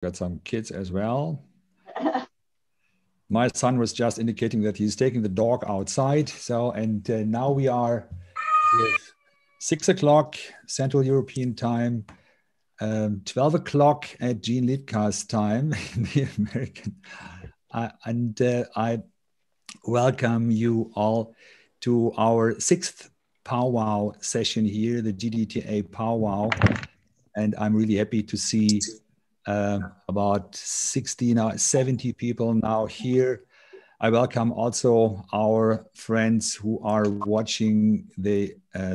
got some kids as well. My son was just indicating that he's taking the dog outside. So, and now we are with 6 o'clock Central European time, 12 o'clock at Jeanne Liedtka's time in the American. I welcome you all to our 6th powwow session here, the GDTA powwow. And I'm really happy to see about 60, now 70 people now here. I welcome also our friends who are watching the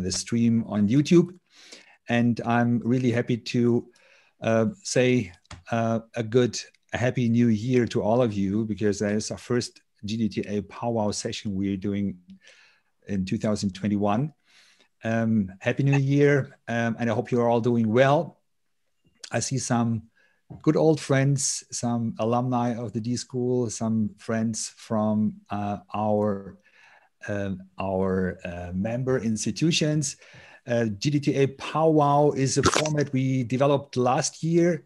stream on YouTube. And I'm really happy to say a happy new year to all of you, because that is our first GDTA powwow session we're doing in 2021. Happy New Year, and I hope you're all doing well. I see some good old friends, some alumni of the D School, some friends from our member institutions. GDTA Powwow is a format we developed last year,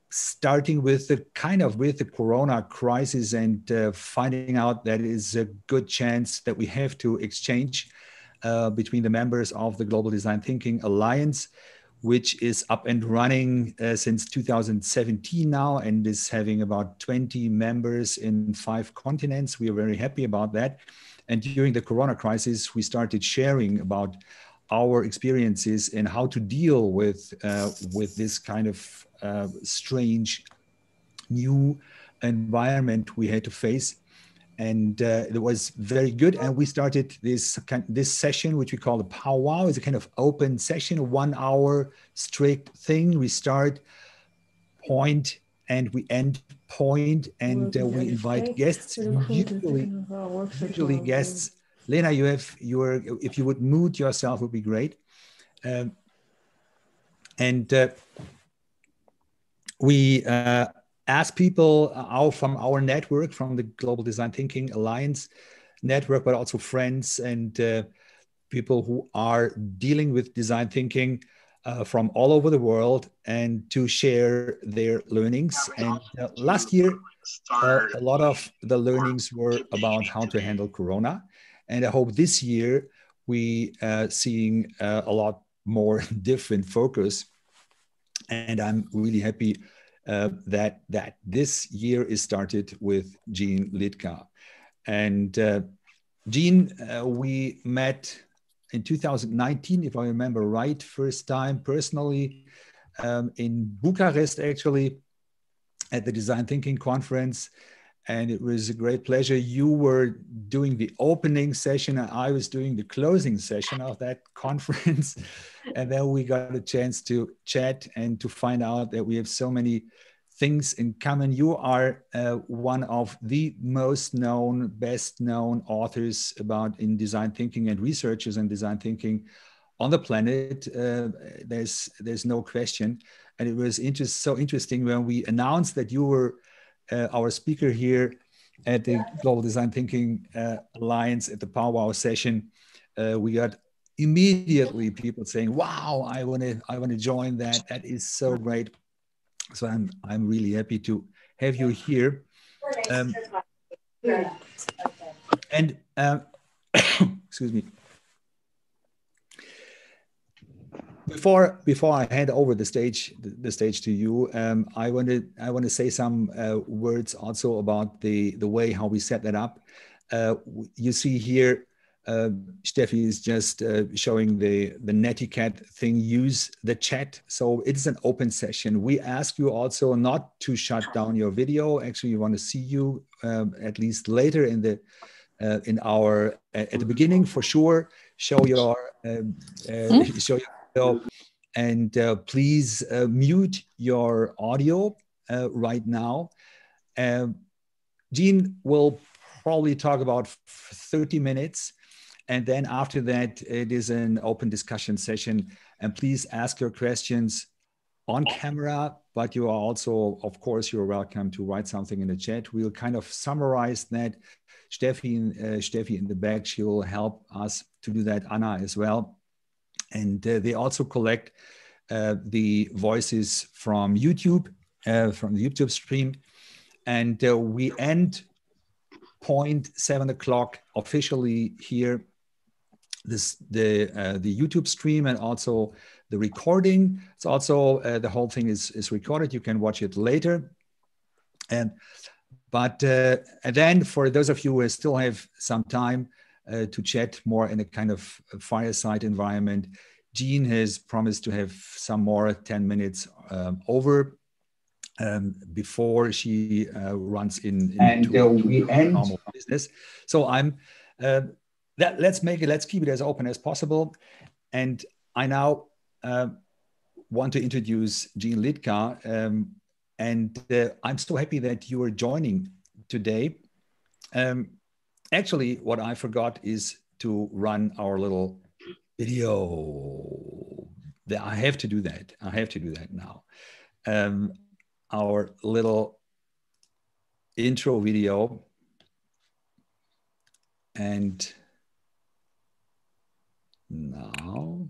starting with the Corona crisis and finding out that it is a good chance that we have to exchange between the members of the Global Design Thinking Alliance, which is up and running since 2017 now and is having about 20 members in 5 continents. We are very happy about that. And during the Corona crisis, we started sharing about our experiences and how to deal with this kind of strange new environment we had to face. And it was very good. And we started this session, which we call the powwow. It's a kind of open session, a 1 hour strict thing. We start point and we end point, and we invite guests, usually guests. Lena, if you would mute yourself would be great. We ask people from our network, from the Global Design Thinking Alliance network, but also friends and people who are dealing with design thinking from all over the world, and to share their learnings. And last year, a lot of the learnings were about how to handle Corona. And I hope this year we seeing a lot more different focus. And I'm really happy that this year is started with Jeanne Liedtka. And Jeanne, we met in 2019, if I remember right, first time personally in Bucharest, actually, at the Design Thinking Conference. And it was a great pleasure. You were doing the opening session and I was doing the closing session of that conference. And then we got a chance to chat and to find out that we have so many things in common. You are one of the most known, best known authors in design thinking and researchers in design thinking on the planet. There's no question. And it was so interesting when we announced that you were our speaker here at the Global Design Thinking Alliance at the powwow session. We got immediately people saying, "Wow, I want to join that. That is so great." So I'm really happy to have you here. Excuse me. Before I hand over the stage to you, I want to say some words also about the way how we set that up. You see here, Steffi is just showing the netiquette thing. Use the chat, so it's an open session. We ask you also not to shut down your video. Actually, we want to see you at least later at the beginning for sure. Show your and please mute your audio right now. Jeanne will probably talk about 30 minutes. And then after that, it is an open discussion session. And please ask your questions on camera, but you are also, of course, you're welcome to write something in the chat. We'll kind of summarize that. Steffi in the back, she will help us to do that, Anna as well. And they also collect the voices from YouTube. from the YouTube stream. And we end point 7 o'clock officially here, the YouTube stream and also the recording. It's also, the whole thing is recorded. You can watch it later. But then for those of you who still have some time to chat more in a kind of fireside environment, Jeanne has promised to have some more 10 minutes over before she runs into we end normal business. So let's keep it as open as possible. And I now want to introduce Jeanne Liedtka. And I'm so happy that you are joining today. Actually, what I forgot is to run our little video. I have to do that. I have to do that now. Our little intro video. And now.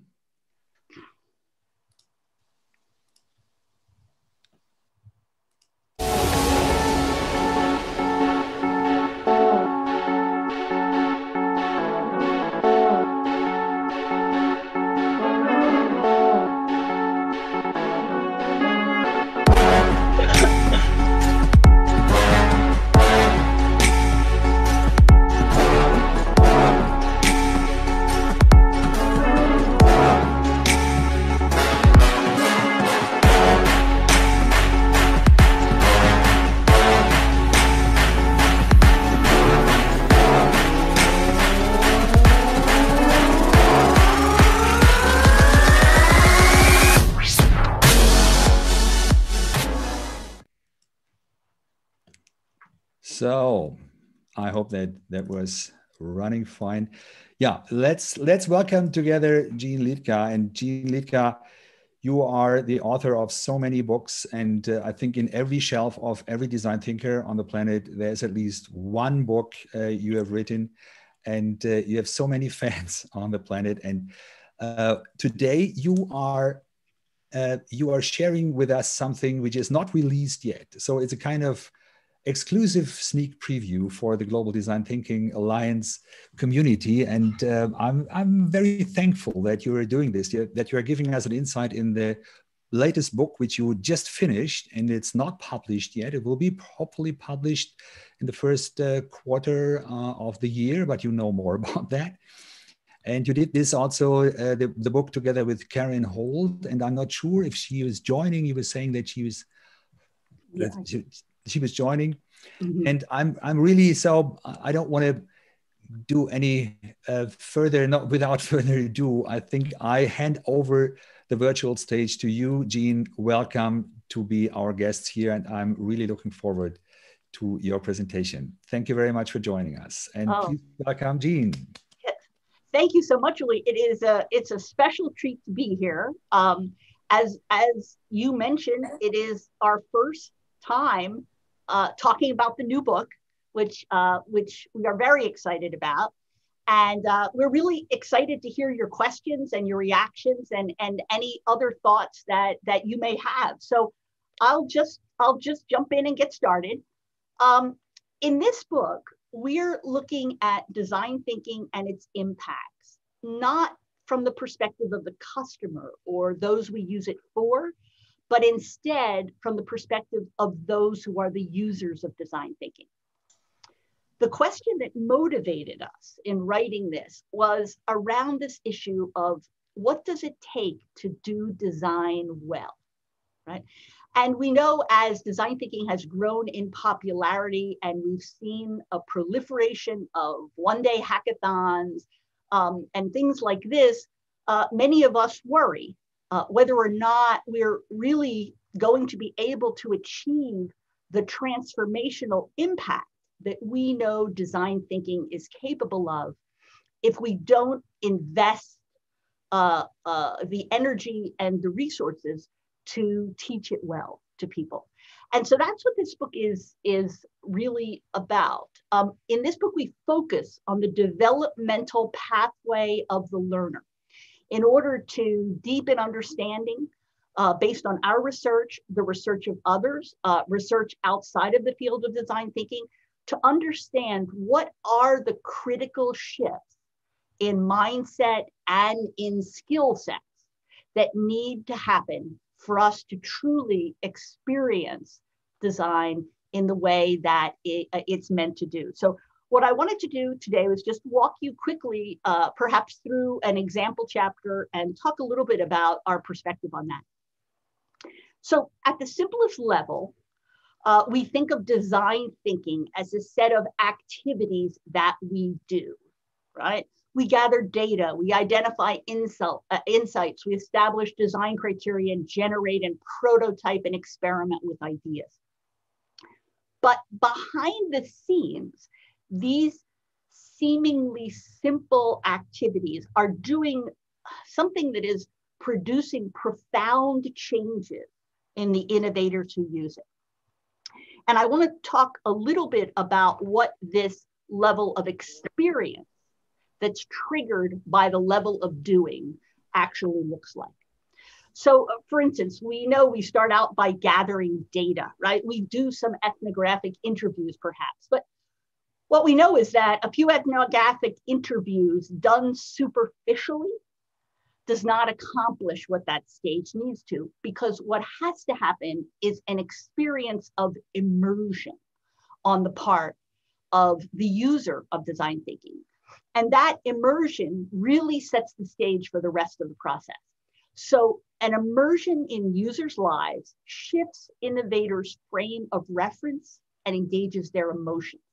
So I hope that was running fine. Yeah, let's welcome together Jeanne Liedtka. And Jeanne Liedtka, you are the author of so many books, and I think in every shelf of every design thinker on the planet, there's at least one book you have written, and you have so many fans on the planet. And today you are sharing with us something which is not released yet. So it's a kind of exclusive sneak preview for the Global Design Thinking Alliance community. And I'm very thankful that you are doing this, that you are giving us an insight in the latest book, which you just finished, and it's not published yet. It will be hopefully published in the first quarter of the year, but you know more about that. And you did this also, the book together with Karen Holt, and I'm not sure if she was joining. You were saying that she was, yeah. She was joining. Mm-hmm. And I'm really, so I don't want to do any without further ado, I think I hand over the virtual stage to you, Jeanne. Welcome to be our guest here. And I'm really looking forward to your presentation. Thank you very much for joining us. And please welcome Jeanne. Thank you so much, Uli. It's a special treat to be here. As you mentioned, it is our first time talking about the new book, which we are very excited about. And we're really excited to hear your questions and your reactions and any other thoughts that you may have. So I'll just jump in and get started. In this book, we're looking at design thinking and its impacts, not from the perspective of the customer or those we use it for, but instead from the perspective of those who are the users of design thinking. The question that motivated us in writing this was around this issue of what does it take to do design well, right? And we know as design thinking has grown in popularity and we've seen a proliferation of one-day hackathons and things like this, many of us worry whether or not we're really going to be able to achieve the transformational impact that we know design thinking is capable of if we don't invest the energy and the resources to teach it well to people. And so that's what this book is really about. In this book, we focus on the developmental pathway of the learner in order to deepen understanding based on our research, the research of others, research outside of the field of design thinking, to understand what are the critical shifts in mindset and in skill sets that need to happen for us to truly experience design in the way that it's meant to do. So what I wanted to do today was just walk you quickly, perhaps through an example chapter, and talk a little bit about our perspective on that. So at the simplest level, we think of design thinking as a set of activities that we do, right? We gather data, we identify insights, we establish design criteria, and generate and prototype and experiment with ideas. But behind the scenes, these seemingly simple activities are doing something that is producing profound changes in the innovators who use it. And I want to talk a little bit about what this level of experience that's triggered by the level of doing actually looks like. So for instance, we know we start out by gathering data, right? We do some ethnographic interviews perhaps, but what we know is that a few ethnographic interviews done superficially does not accomplish what that stage needs to, because what has to happen is an experience of immersion on the part of the user of design thinking. And that immersion really sets the stage for the rest of the process. So an immersion in users' lives shifts innovators' frame of reference and engages their emotions.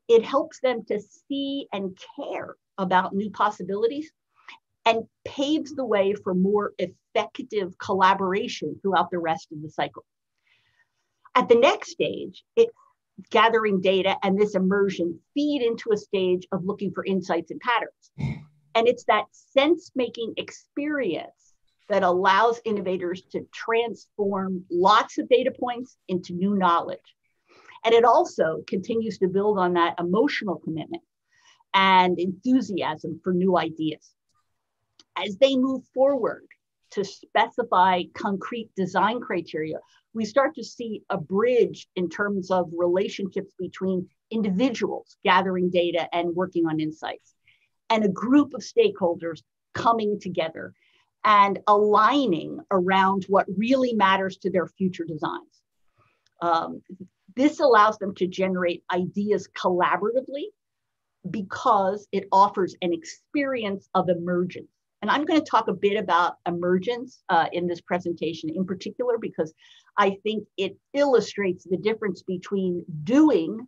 It helps them to see and care about new possibilities and paves the way for more effective collaboration throughout the rest of the cycle. At the next stage, gathering data and this immersion feed into a stage of looking for insights and patterns. And it's that sense-making experience that allows innovators to transform lots of data points into new knowledge. And it also continues to build on that emotional commitment and enthusiasm for new ideas. As they move forward to specify concrete design criteria, we start to see a bridge in terms of relationships between individuals gathering data and working on insights, and a group of stakeholders coming together and aligning around what really matters to their future designs. This allows them to generate ideas collaboratively because it offers an experience of emergence. And I'm going to talk a bit about emergence in this presentation in particular, because I think it illustrates the difference between doing,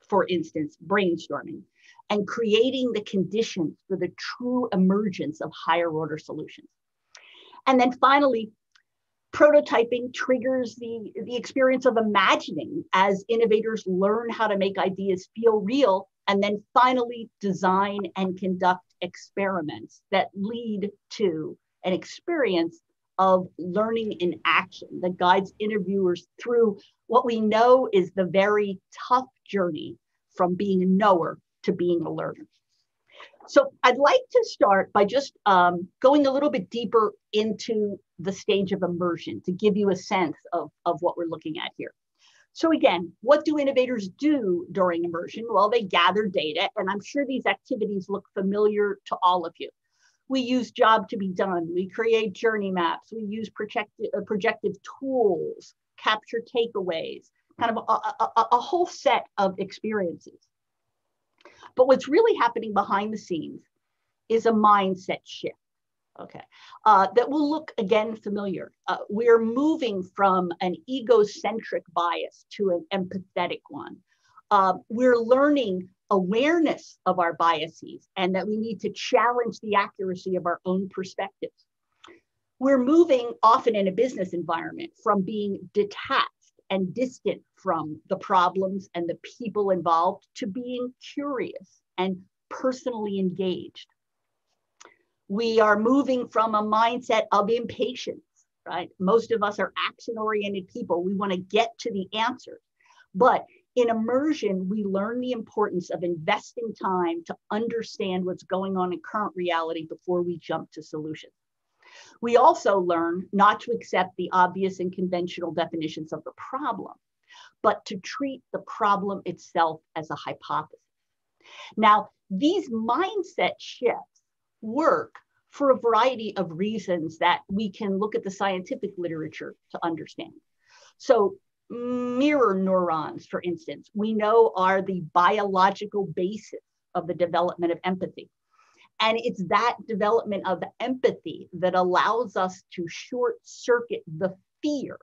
for instance, brainstorming, and creating the conditions for the true emergence of higher order solutions. And then finally, prototyping triggers the experience of imagining as innovators learn how to make ideas feel real, and then finally design and conduct experiments that lead to an experience of learning in action that guides interviewers through what we know is the very tough journey from being a knower to being a learner. So I'd like to start by just going a little bit deeper into the stage of immersion to give you a sense of what we're looking at here. So again, what do innovators do during immersion? Well, they gather data, and I'm sure these activities look familiar to all of you. We use job to be done. We create journey maps. We use projective tools, capture takeaways, kind of a whole set of experiences. But what's really happening behind the scenes is a mindset shift, okay, that will look, again, familiar. We're moving from an egocentric bias to an empathetic one. We're learning awareness of our biases and that we need to challenge the accuracy of our own perspectives. We're moving, often in a business environment, from being detached and distant from the problems and the people involved to being curious and personally engaged. We are moving from a mindset of impatience, right? Most of us are action-oriented people. We want to get to the answers. But in immersion, we learn the importance of investing time to understand what's going on in current reality before we jump to solutions. We also learn not to accept the obvious and conventional definitions of the problem, but to treat the problem itself as a hypothesis. Now, these mindset shifts work for a variety of reasons that we can look at the scientific literature to understand. So mirror neurons, for instance, we know are the biological basis of the development of empathy. And it's that development of empathy that allows us to short circuit the fear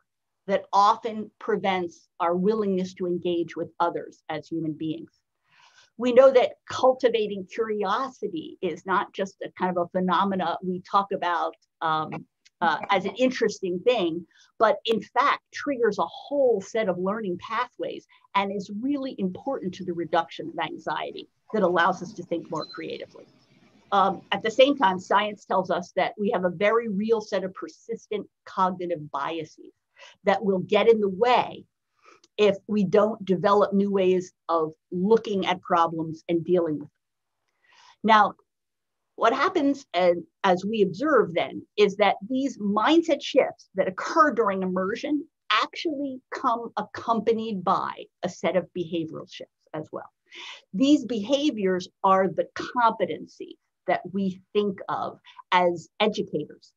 that often prevents our willingness to engage with others as human beings. We know that cultivating curiosity is not just a kind of a phenomena we talk about as an interesting thing, but in fact triggers a whole set of learning pathways and is really important to the reduction of anxiety that allows us to think more creatively. At the same time, science tells us that we have a very real set of persistent cognitive biases that will get in the way if we don't develop new ways of looking at problems and dealing with them. Now, what happens as we observe then is that these mindset shifts that occur during immersion actually come accompanied by a set of behavioral shifts as well. These behaviors are the competency that we think of as educators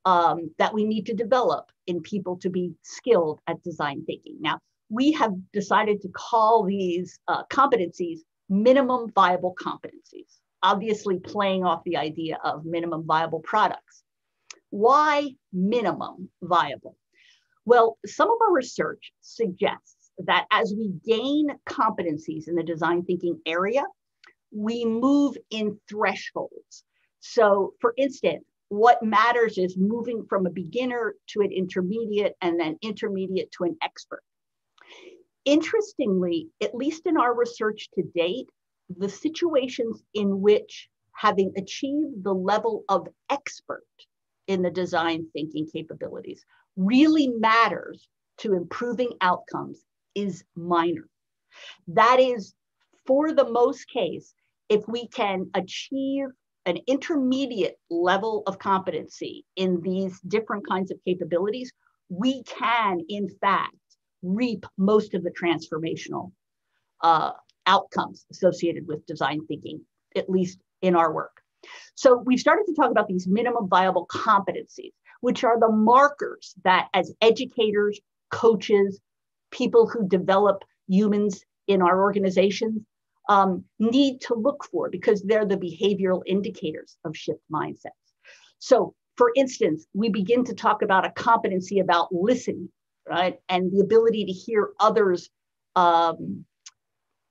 that we need to develop in people to be skilled at design thinking. Now, we have decided to call these competencies minimum viable competencies, obviously playing off the idea of minimum viable products. Why minimum viable? Well, some of our research suggests that as we gain competencies in the design thinking area, we move in thresholds. So for instance, what matters is moving from a beginner to an intermediate and then intermediate to an expert. Interestingly, at least in our research to date, the situations in which having achieved the level of expert in the design thinking capabilities really matters to improving outcomes is minor. That is, for the most case, if we can achieve an intermediate level of competency in these different kinds of capabilities, we can, in fact, reap most of the transformational outcomes associated with design thinking, at least in our work. So we've started to talk about these minimum viable competencies, which are the markers that as educators, coaches, people who develop humans in our organizations need to look for, because they're the behavioral indicators of shift mindsets. So for instance, we begin to talk about a competency about listening, right? And the ability to hear others'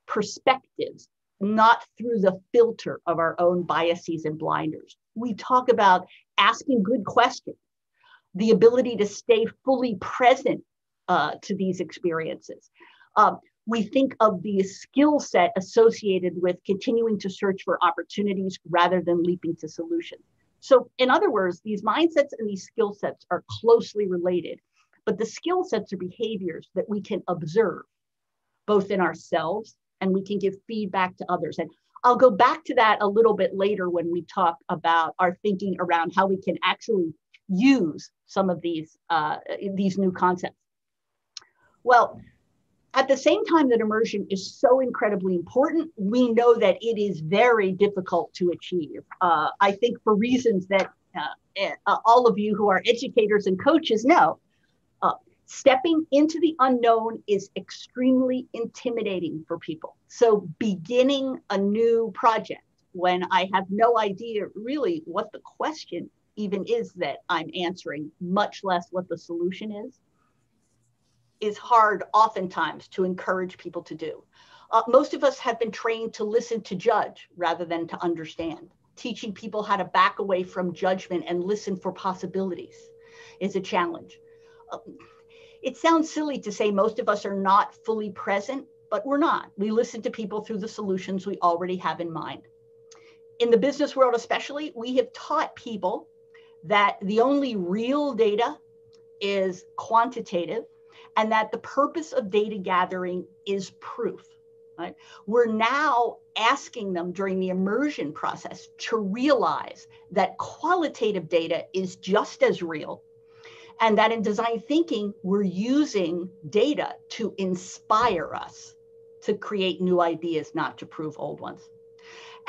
perspectives, not through the filter of our own biases and blinders. We talk about asking good questions, the ability to stay fully present to these experiences. We think of the skill set associated with continuing to search for opportunities rather than leaping to solutions. So in other words, these mindsets and these skill sets are closely related, but the skill sets are behaviors that we can observe both in ourselves and we can give feedback to others. And I'll go back to that a little bit later when we talk about our thinking around how we can actually use some of these new concepts. Well, at the same time that immersion is so incredibly important, we know that it is very difficult to achieve. I think for reasons that all of you who are educators and coaches know, stepping into the unknown is extremely intimidating for people. So beginning a new project when I have no idea really what the question even is that I'm answering, much less what the solution is hard oftentimes to encourage people to do. Most of us have been trained to listen to judge rather than to understand. Teaching people how to back away from judgment and listen for possibilities is a challenge. It sounds silly to say most of us are not fully present, but we're not. We listen to people through the solutions we already have in mind. In the business world especially, we have taught people that the only real data is quantitative and that the purpose of data gathering is proof. right? We're now asking them during the immersion process to realize that qualitative data is just as real, and that in design thinking, we're using data to inspire us to create new ideas, not to prove old ones.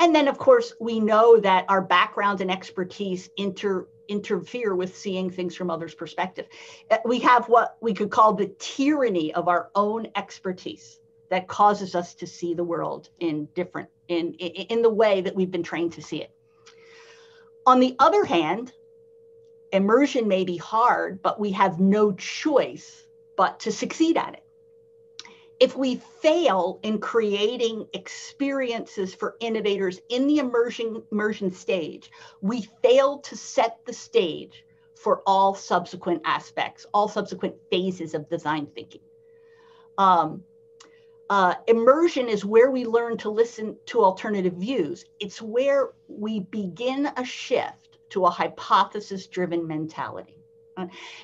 And then, of course, we know that our background and expertise interfere with seeing things from others' perspective. We have what we could call the tyranny of our own expertise that causes us to see the world in the way that we've been trained to see it. On the other hand, immersion may be hard, but we have no choice but to succeed at it. If we fail in creating experiences for innovators in the immersion stage, we fail to set the stage for all subsequent aspects, all subsequent phases of design thinking. Immersion is where we learn to listen to alternative views. It's where we begin a shift to a hypothesis-driven mentality.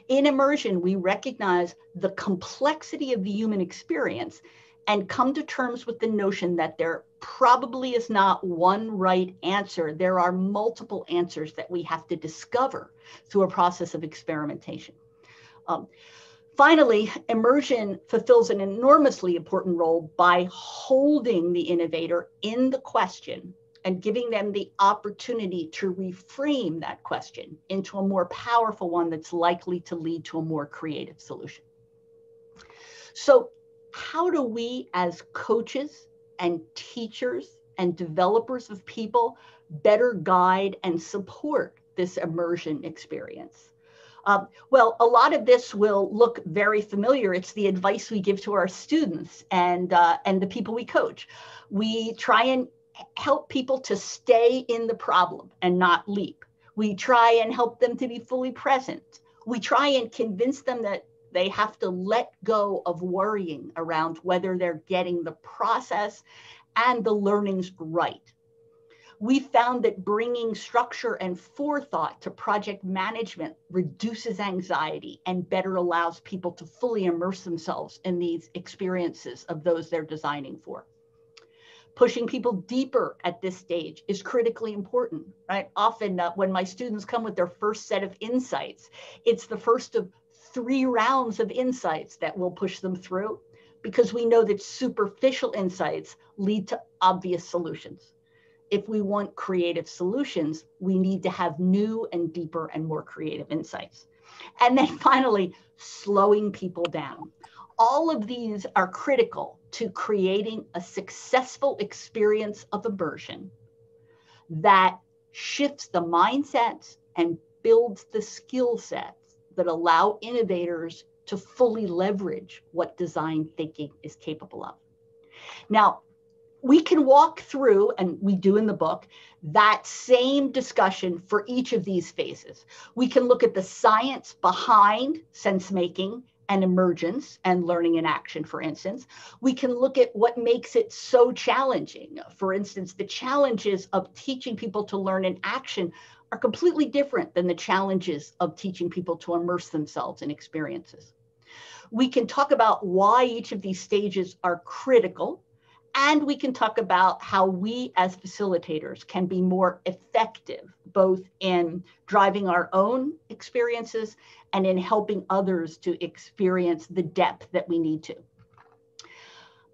In immersion, we recognize the complexity of the human experience and come to terms with the notion that there probably is not one right answer. There are multiple answers that we have to discover through a process of experimentation. Finally, immersion fulfills an enormously important role by holding the innovator in the question and giving them the opportunity to reframe that question into a more powerful one that's likely to lead to a more creative solution. So how do we as coaches and teachers and developers of people better guide and support this immersion experience? Well, a lot of this will look very familiar. It's the advice we give to our students and the people we coach. We try and help people to stay in the problem and not leap. We try and help them to be fully present. We try and convince them that they have to let go of worrying around whether they're getting the process and the learnings right. We found that bringing structure and forethought to project management reduces anxiety and better allows people to fully immerse themselves in these experiences of those they're designing for. Pushing people deeper at this stage is critically important, right? Often when my students come with their first set of insights, it's the first of 3 rounds of insights that will push them through, because we know that superficial insights lead to obvious solutions. If we want creative solutions, we need to have new and deeper and more creative insights. And then finally, slowing people down. All of these are critical to creating a successful experience of immersion that shifts the mindsets and builds the skill sets that allow innovators to fully leverage what design thinking is capable of. Now, we can walk through, and we do in the book, that same discussion for each of these phases. We can look at the science behind sense making and emergence and learning in action, for instance. We can look at what makes it so challenging. For instance, the challenges of teaching people to learn in action are completely different than the challenges of teaching people to immerse themselves in experiences. We can talk about why each of these stages are critical, and we can talk about how we as facilitators can be more effective, both in driving our own experiences and in helping others to experience the depth that we need to.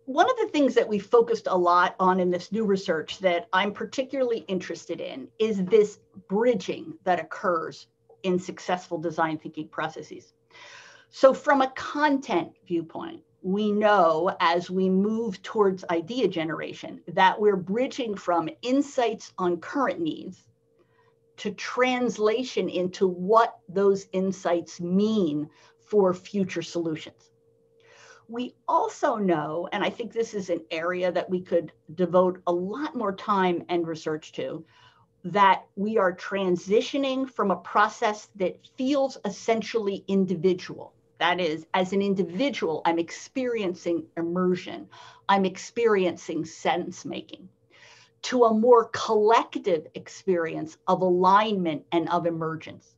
One of the things that we focused a lot on in this new research that I'm particularly interested in is this bridging that occurs in successful design thinking processes. So from a content viewpoint, we know as we move towards idea generation that we're bridging from insights on current needs to translation into what those insights mean for future solutions. We also know, and I think this is an area that we could devote a lot more time and research to, that we are transitioning from a process that feels essentially individual. That is, as an individual, I'm experiencing immersion, I'm experiencing sense making, to a more collective experience of alignment and of emergence.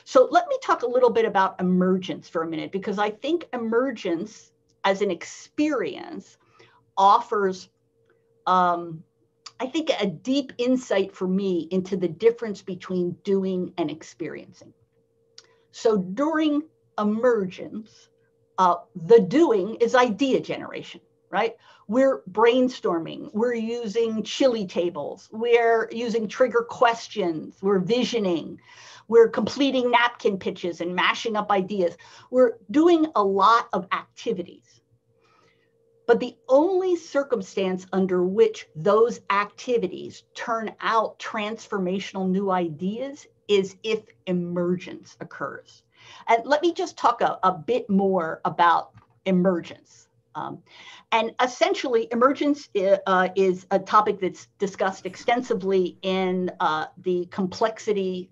So let me talk a little bit about emergence for a minute, because I think emergence as an experience offers, I think, a deep insight for me into the difference between doing and experiencing. So during emergence, the doing is idea generation, right? We're brainstorming, we're using chili tables, we're using trigger questions, we're visioning, we're completing napkin pitches and mashing up ideas. We're doing a lot of activities. But the only circumstance under which those activities turn out transformational new ideas is if emergence occurs. And let me just talk a bit more about emergence. And essentially, emergence is a topic that's discussed extensively in the complexity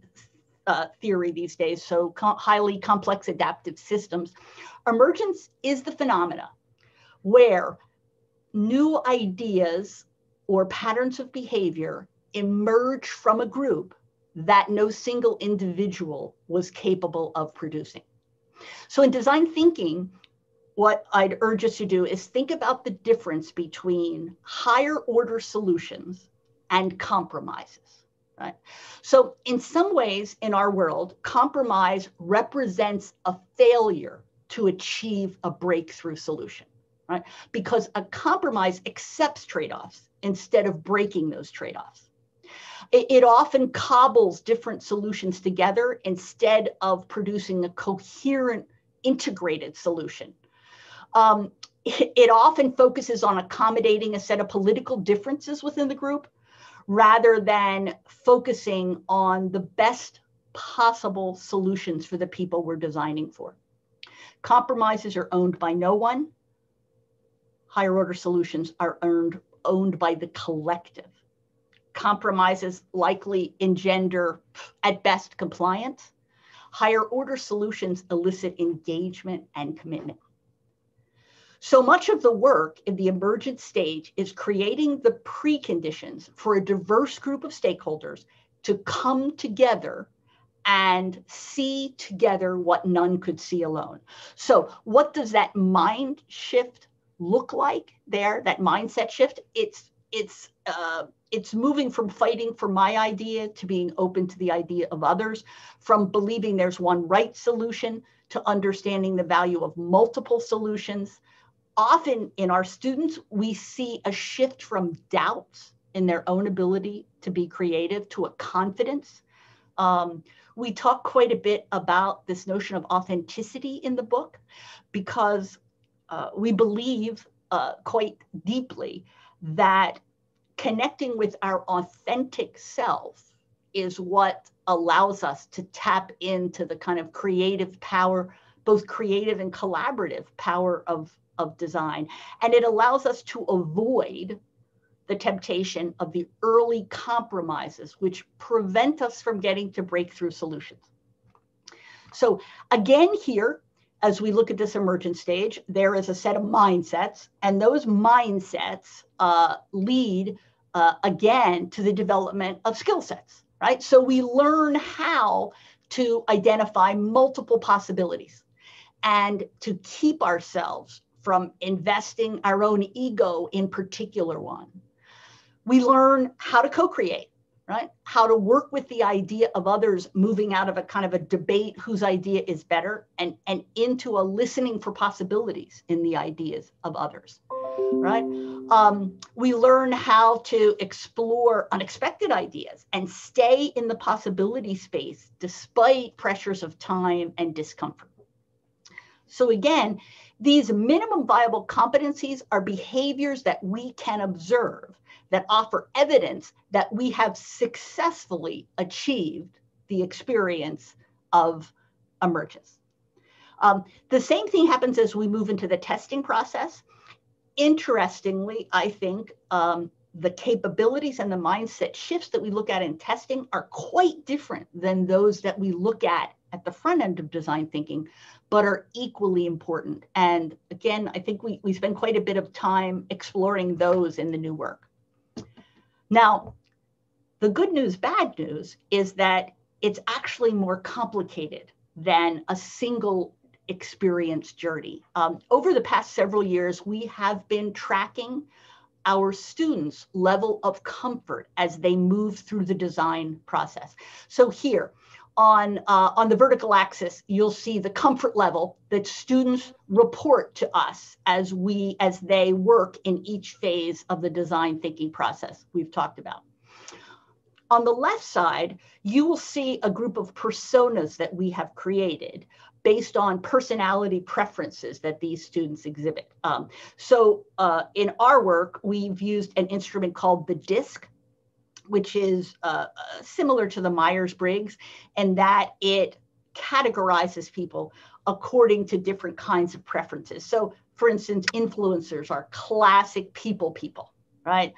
theory these days, so highly complex adaptive systems. Emergence is the phenomena where new ideas or patterns of behavior emerge from a group that no single individual was capable of producing. So in design thinking, what I'd urge us to do is think about the difference between higher order solutions and compromises, right? So in some ways in our world, compromise represents a failure to achieve a breakthrough solution, right? Because a compromise accepts trade-offs instead of breaking those trade-offs. It often cobbles different solutions together instead of producing a coherent, integrated solution. It often focuses on accommodating a set of political differences within the group rather than focusing on the best possible solutions for the people we're designing for. Compromises are owned by no one. Higher order solutions are owned by the collective. Compromises likely engender, at best, compliance. Higher order solutions elicit engagement and commitment. So much of the work in the emergent stage is creating the preconditions for a diverse group of stakeholders to come together and see together what none could see alone. So what does that mind shift look like there, that mindset shift? It's moving from fighting for my idea to being open to the idea of others, from believing there's one right solution to understanding the value of multiple solutions. Often in our students, we see a shift from doubts in their own ability to be creative to a confidence. We talk quite a bit about this notion of authenticity in the book because we believe quite deeply that connecting with our authentic self is what allows us to tap into the kind of creative power, both creative and collaborative power of design. And it allows us to avoid the temptation of the early compromises, which prevent us from getting to breakthrough solutions. So again, here, as we look at this emergent stage, there is a set of mindsets, and those mindsets lead again to the development of skill sets, right? So we learn how to identify multiple possibilities and to keep ourselves from investing our own ego in particular one. We learn how to co-create, right? How to work with the idea of others, moving out of a kind of a debate whose idea is better and into a listening for possibilities in the ideas of others, right? We learn how to explore unexpected ideas and stay in the possibility space despite pressures of time and discomfort. So again, these minimum viable competencies are behaviors that we can observe that offer evidence that we have successfully achieved the experience of emergence. The same thing happens as we move into the testing process. Interestingly, I think the capabilities and the mindset shifts that we look at in testing are quite different than those that we look at the front end of design thinking, but are equally important. And again, I think we spend quite a bit of time exploring those in the new work. Now, the good news, bad news is that it's actually more complicated than a single experience journey. Over the past several years, we have been tracking our students' level of comfort as they move through the design process. So here on the vertical axis, you'll see the comfort level that students report to us as they work in each phase of the design thinking process we've talked about. On the left side, you will see a group of personas that we have created based on personality preferences that these students exhibit. So in our work, we've used an instrument called the DISC, which is similar to the Myers-Briggs, and that it categorizes people according to different kinds of preferences. So for instance, influencers are classic people, right?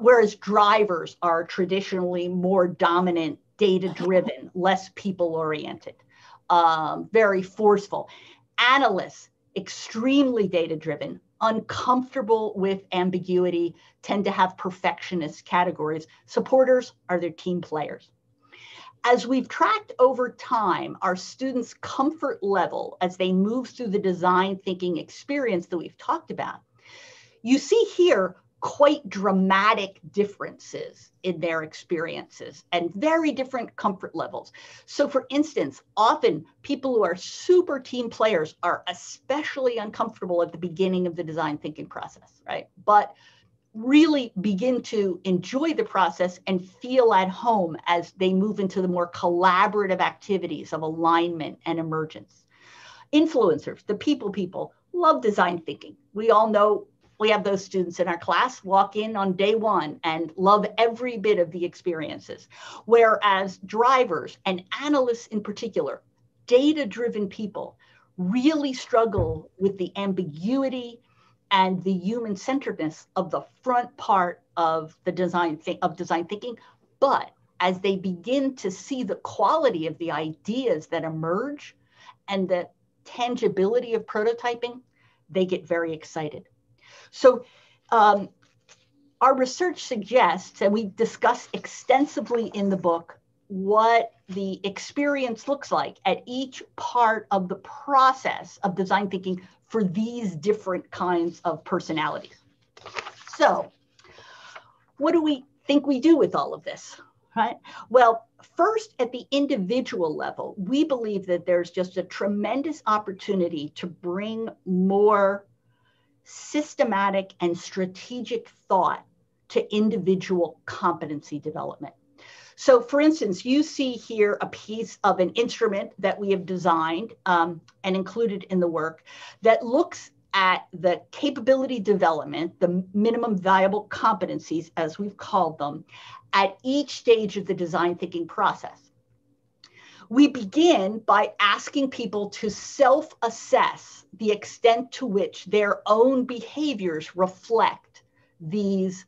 Whereas drivers are traditionally more dominant, data-driven, less people-oriented, very forceful. Analysts, extremely data-driven, uncomfortable with ambiguity, tend to have perfectionist categories. Supporters are their team players. As we've tracked over time, our students' comfort level as they move through the design thinking experience that we've talked about, you see here quite dramatic differences in their experiences and very different comfort levels. So for instance, often people who are super team players are especially uncomfortable at the beginning of the design thinking process, right? But really begin to enjoy the process and feel at home as they move into the more collaborative activities of alignment and emergence. Influencers, the people, love design thinking. We all know we have those students in our class walk in on day one and love every bit of the experiences. Whereas drivers and analysts in particular, data-driven people, really struggle with the ambiguity and the human-centeredness of the front part of the design thinking. But as they begin to see the quality of the ideas that emerge and the tangibility of prototyping, they get very excited. So our research suggests, and we discuss extensively in the book, what the experience looks like at each part of the process of design thinking for these different kinds of personalities. So what do we think we do with all of this, right? Well, first, at the individual level, we believe that there's just a tremendous opportunity to bring more systematic and strategic thought to individual competency development. So for instance, you see here a piece of an instrument that we have designed and included in the work that looks at the capability development, the minimum viable competencies, as we've called them, at each stage of the design thinking process. We begin by asking people to self-assess the extent to which their own behaviors reflect these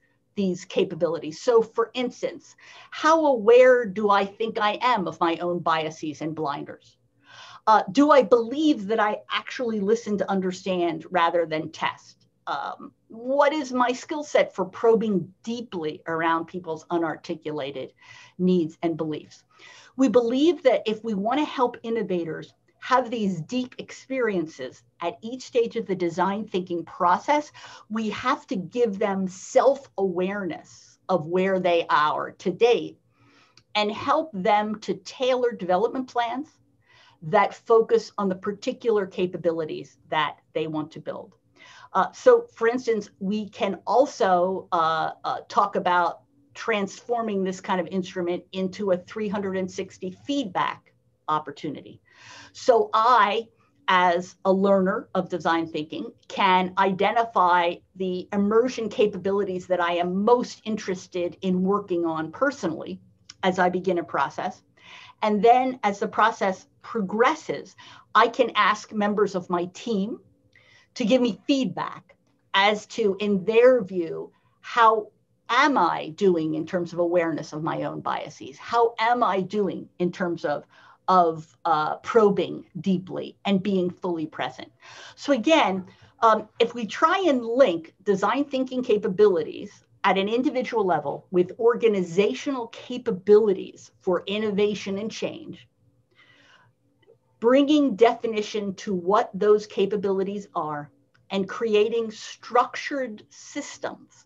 capabilities. So for instance, how aware do I think I am of my own biases and blinders? Do I believe that I actually listen to understand rather than test? What is my skill set for probing deeply around people's unarticulated needs and beliefs? We believe that if we want to help innovators have these deep experiences at each stage of the design thinking process, we have to give them self-awareness of where they are to date and help them to tailor development plans that focus on the particular capabilities that they want to build. So for instance, we can also talk about transforming this kind of instrument into a 360 feedback opportunity. So I, as a learner of design thinking, can identify the immersion capabilities that I am most interested in working on personally as I begin a process. And then as the process progresses, I can ask members of my team to give me feedback as to, in their view, how am I doing in terms of awareness of my own biases? How am I doing in terms of probing deeply and being fully present? So again, if we try and link design thinking capabilities at an individual level with organizational capabilities for innovation and change, bringing definition to what those capabilities are, and creating structured systems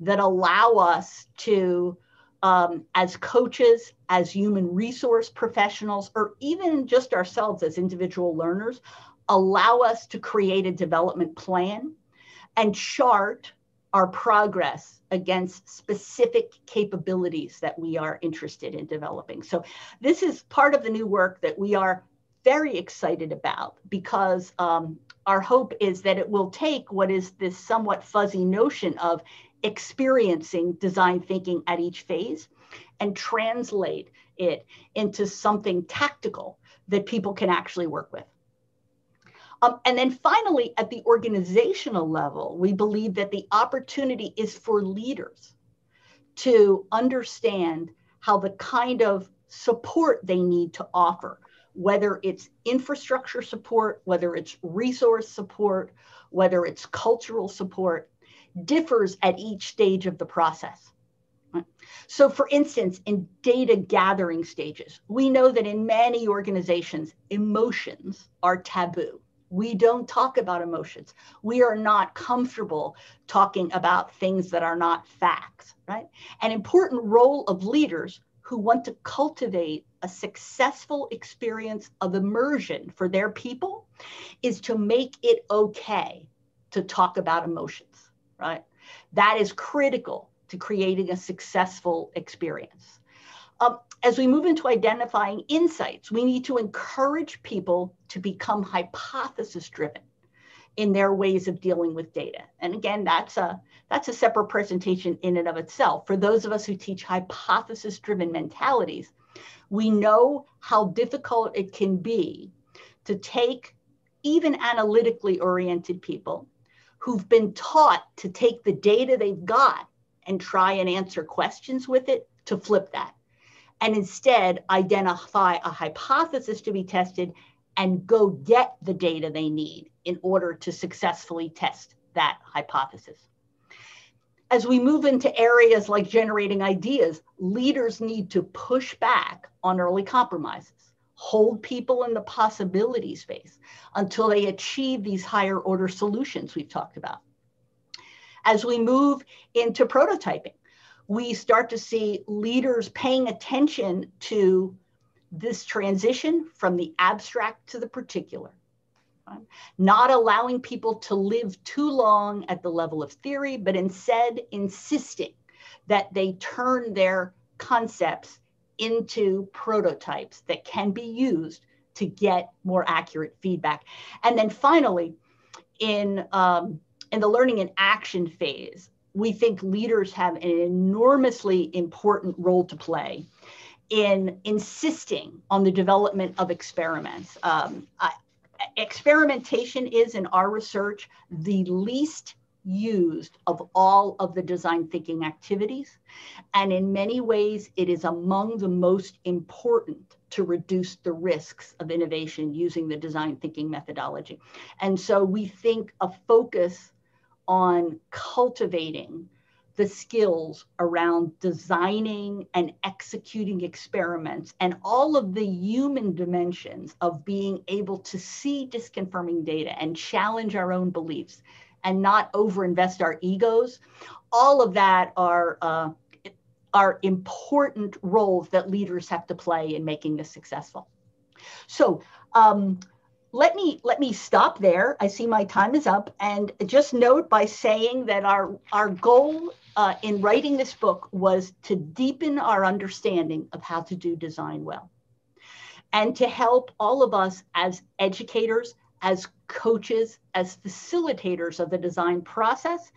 that allow us to, as coaches, as human resource professionals, or even just ourselves as individual learners, allow us to create a development plan and chart our progress against specific capabilities that we are interested in developing. So this is part of the new work that we are very excited about, because our hope is that it will take what is this somewhat fuzzy notion of experiencing design thinking at each phase and translate it into something tactical that people can actually work with. And then finally, at the organizational level, we believe that the opportunity is for leaders to understand how the kind of support they need to offer, whether it's infrastructure support, whether it's resource support, whether it's cultural support, differs at each stage of the process. Right? So for instance, in data gathering stages, we know that in many organizations, emotions are taboo. We don't talk about emotions. We are not comfortable talking about things that are not facts, right? An important role of leaders who want to cultivate a successful experience of immersion for their people is to make it okay to talk about emotions, right? That is critical to creating a successful experience. As we move into identifying insights, we need to encourage people to become hypothesis-driven in their ways of dealing with data. And again, that's a separate presentation in and of itself. For those of us who teach hypothesis-driven mentalities, we know how difficult it can be to take even analytically oriented people who've been taught to take the data they've got and try and answer questions with it, to flip that, and instead identify a hypothesis to be tested and go get the data they need in order to successfully test that hypothesis. As we move into areas like generating ideas, leaders need to push back on early compromises, hold people in the possibility space until they achieve these higher order solutions we've talked about. As we move into prototyping, we start to see leaders paying attention to this transition from the abstract to the particular, right? Not allowing people to live too long at the level of theory, but instead insisting that they turn their concepts into prototypes that can be used to get more accurate feedback. And then finally, in the learning and action phase, we think leaders have an enormously important role to play in insisting on the development of experiments. Experimentation is, in our research, the least used of all of the design thinking activities. And in many ways, it is among the most important to reduce the risks of innovation using the design thinking methodology. And so we think a focus on cultivating the skills around designing and executing experiments and all of the human dimensions of being able to see disconfirming data and challenge our own beliefs and not overinvest our egos. All of that are important roles that leaders have to play in making this successful. So let me stop there. I see my time is up, and just note by saying that our goal in writing this book was to deepen our understanding of how to do design well, and to help all of us as educators, as coaches, as facilitators of the design process,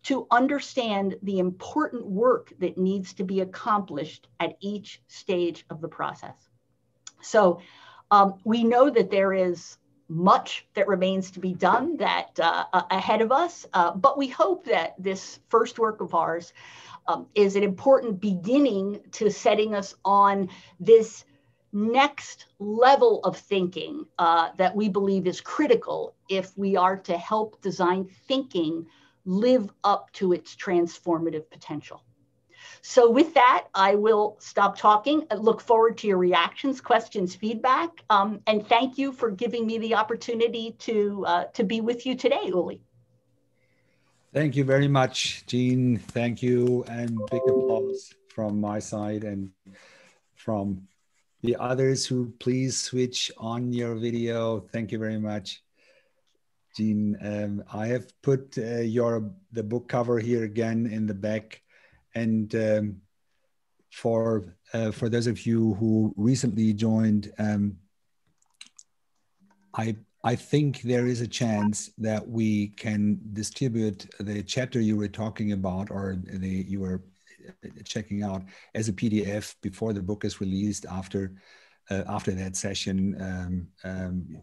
to understand the important work that needs to be accomplished at each stage of the process. So we know that there is much that remains to be done that ahead of us, but we hope that this first work of ours is an important beginning to setting us on this next level of thinking that we believe is critical if we are to help design thinking live up to its transformative potential. So with that, I will stop talking. I look forward to your reactions, questions, feedback, and thank you for giving me the opportunity to be with you today, Uli. Thank you very much, Jeanne. Thank you, and big applause from my side and from the others who please switch on your video. Thank you very much, Jeanne. I have put the book cover here again in the back, and for those of you who recently joined, I think there is a chance that we can distribute the chapter you were talking about, or you were checking out, as a PDF before the book is released. After that session,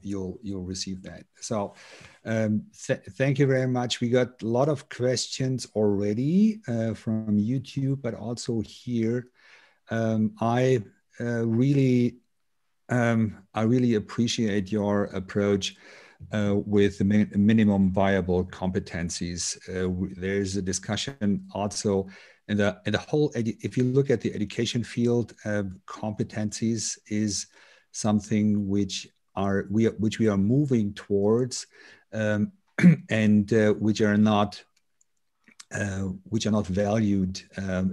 you'll receive that. So thank you very much. We got a lot of questions already from YouTube, but also here. I really appreciate your approach with the minimum viable competencies. There's a discussion also in the whole. If you look at the education field, competencies is something which we are moving towards, and which are not valued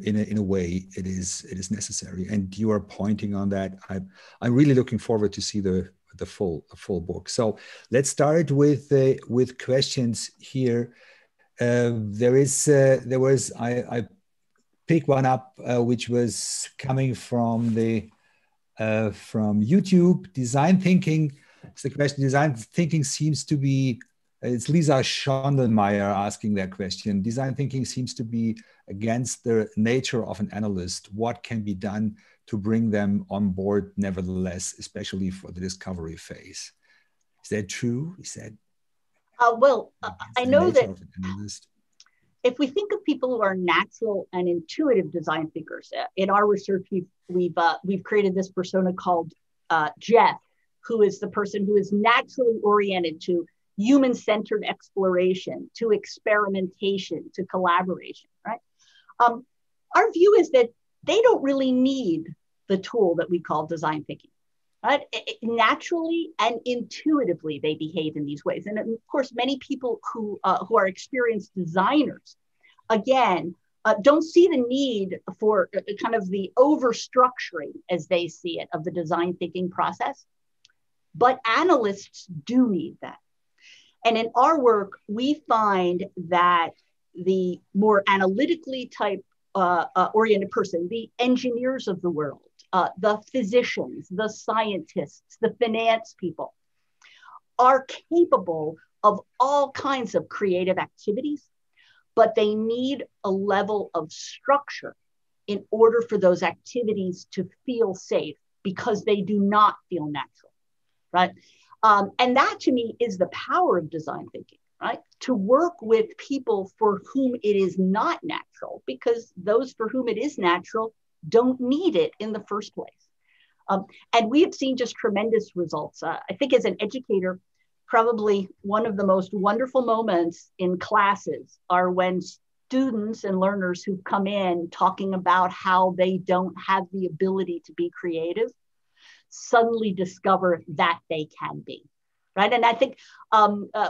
in a way it is necessary. And you are pointing on that. I'm really looking forward to see the full book. So let's start with questions here. I picked one up which was coming from YouTube. Design thinking. So the question: design thinking seems to be. It's Lisa Schondelmeyer asking that question. Design thinking seems to be against the nature of an analyst. What can be done to bring them on board nevertheless, especially for the discovery phase? Is that true? Is that I know that if we think of people who are natural and intuitive design thinkers, in our research, we've created this persona called Jeff, who is the person who is naturally oriented to human-centered exploration, to experimentation, to collaboration, right? Our view is that they don't really need the tool that we call design thinking, right? Naturally and intuitively, they behave in these ways. And of course, many people who are experienced designers, again, don't see the need for kind of the overstructuring, as they see it, of the design thinking process. But analysts do need that. And in our work, we find that the more analytically type oriented person, the engineers of the world, the physicians, the scientists, the finance people, are capable of all kinds of creative activities, but they need a level of structure in order for those activities to feel safe, because they do not feel natural, right? And that, to me, is the power of design thinking, right? To work with people for whom it is not natural, because those for whom it is natural don't need it in the first place. And we have seen just tremendous results. I think as an educator, probably one of the most wonderful moments in classes are when students and learners who come in talking about how they don't have the ability to be creative suddenly discover that they can be, right? And I think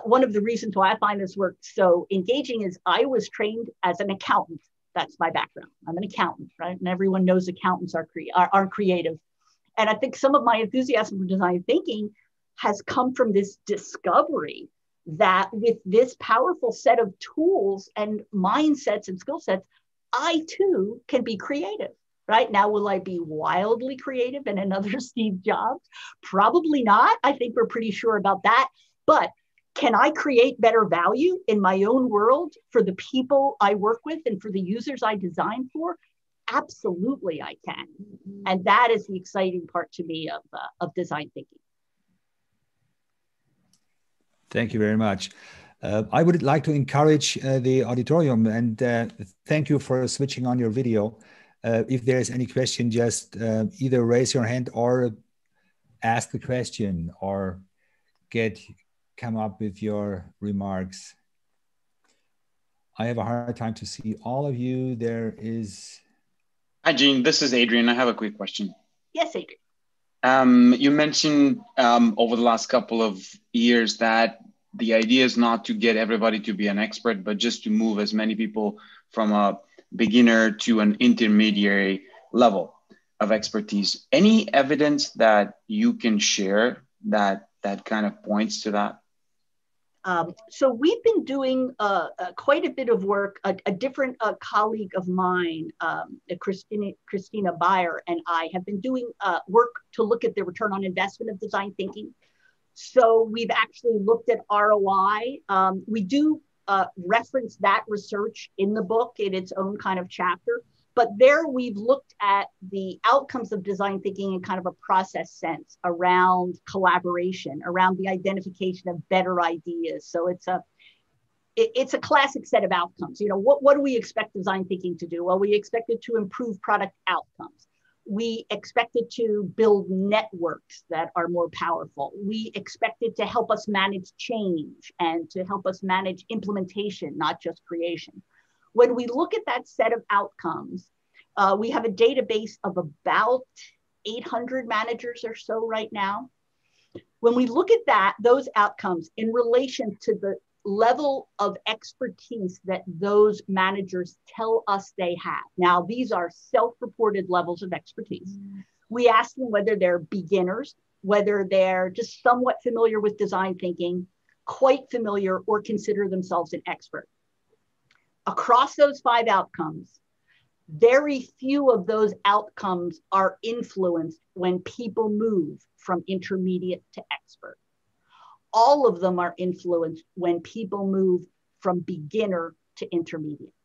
one of the reasons why I find this work so engaging is I was trained as an accountant. That's my background. I'm an accountant, right? And everyone knows accountants are creative. And I think some of my enthusiasm for design thinking has come from this discovery that with this powerful set of tools and mindsets and skill sets, I too can be creative. Right now, will I be wildly creative and another Steve Jobs? Probably not. I think we're pretty sure about that. But can I create better value in my own world for the people I work with and for the users I design for? Absolutely, I can. And that is the exciting part to me of design thinking. Thank you very much. I would like to encourage the auditorium, and thank you for switching on your video. If there is any question, just either raise your hand or ask the question, or come up with your remarks. I have a hard time to see all of you. There is Hi, Jeanne. This is Adrian. I have a quick question. Yes, Adrian. You mentioned over the last couple of years that the idea is not to get everybody to be an expert, but just to move as many people from a beginner to an intermediary level of expertise. Any evidence that you can share that kind of points to that? So we've been doing quite a bit of work. A different colleague of mine, Christina Bayer, and I have been doing work to look at the return on investment of design thinking. So we've actually looked at ROI. We do reference that research in the book in its own kind of chapter. But there we've looked at the outcomes of design thinking in kind of a process sense around collaboration, around the identification of better ideas. So it's a classic set of outcomes. You know, what do we expect design thinking to do? Well, we expect it to improve product outcomes. We expect it to build networks that are more powerful. We expect it to help us manage change and to help us manage implementation, not just creation. When we look at that set of outcomes, we have a database of about 800 managers or so right now. When we look at those outcomes in relation to the level of expertise that those managers tell us they have. Now, these are self-reported levels of expertise. We ask them whether they're beginners, whether they're just somewhat familiar with design thinking, quite familiar, or consider themselves an expert. Across those 5 outcomes, very few of those outcomes are influenced when people move from intermediate to expert. All of them are influenced when people move from beginner to intermediate,